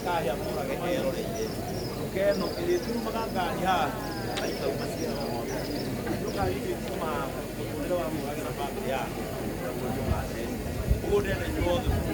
kaya pura ke hero le ke no ke tu maka kaya ai ka masih mo tu kali di cuma udah wa mo ga pa ya udah na yo de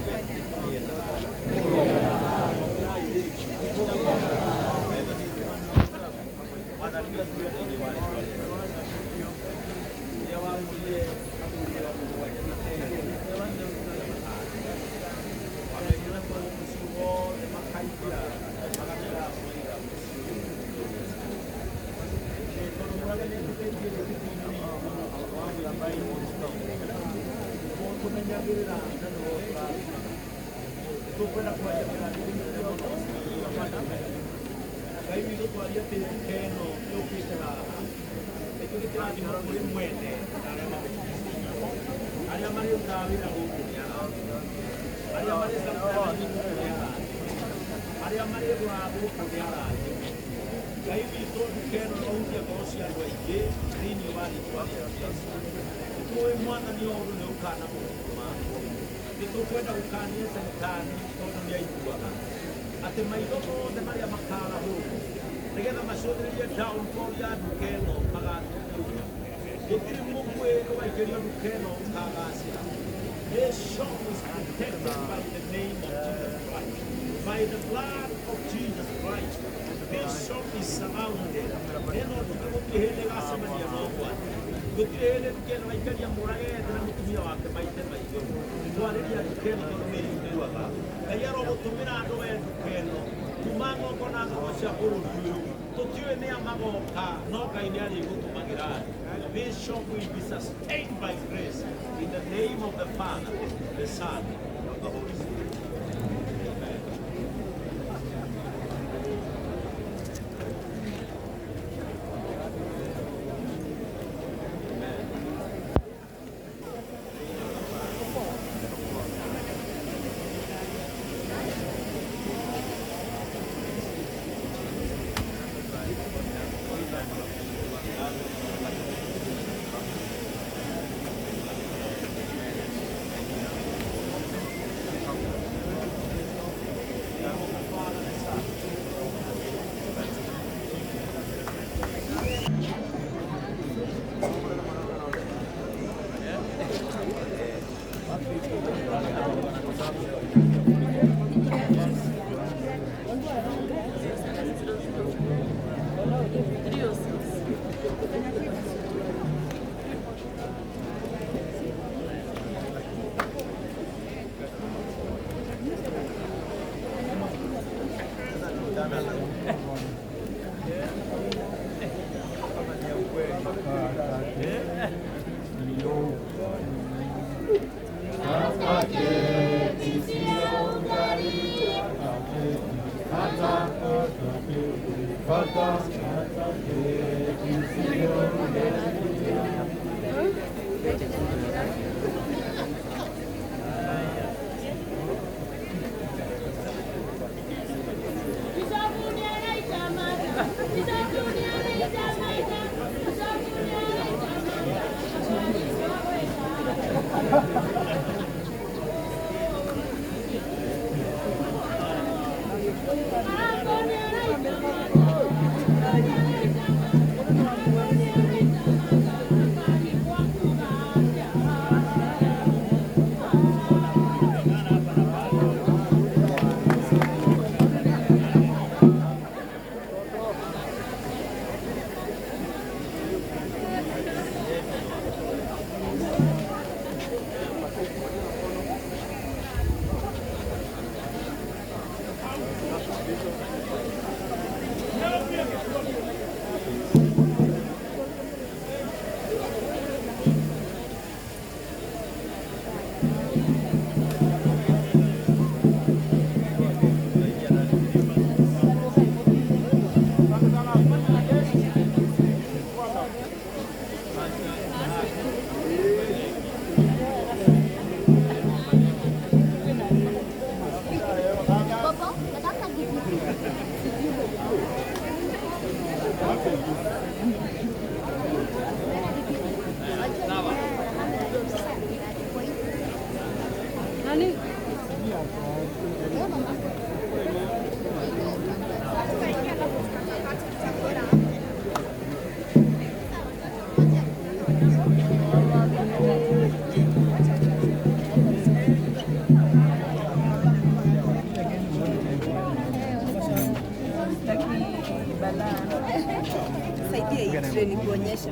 This shop is protected by the name of Jesus Christ, by the blood of Jesus Christ. This shop is surrounded. This shop will be sustained by grace in the name of the Father, the Son, and of the Holy Spirit. X-ray ni kuonyesha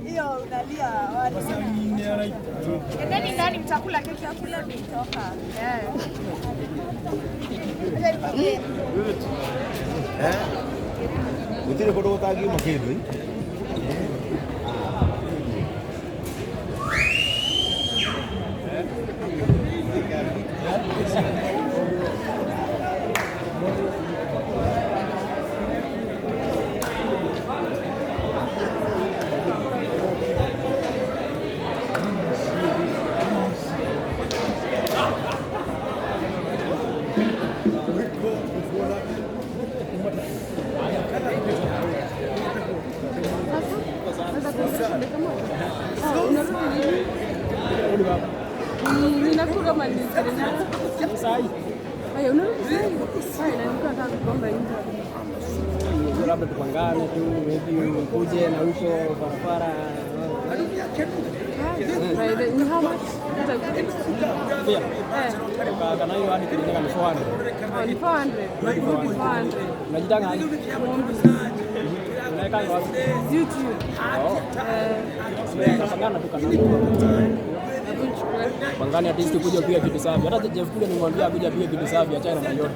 hiyo unalia endeni ndani mtakula keki ya kula mitoka Gutire kundu gutangiuma kindu labda tupangane tu kuje na huko barabara. How much? Kana hiyo hadi kilinga ni 400. 400. Unajitanga aje? Unaweka ngapi? YouTube. Pangana tu kana. Pangani at least kuja pia kitu safi. Hata Jeff kule nimwambia kuja pia kitu safi, achana na yote.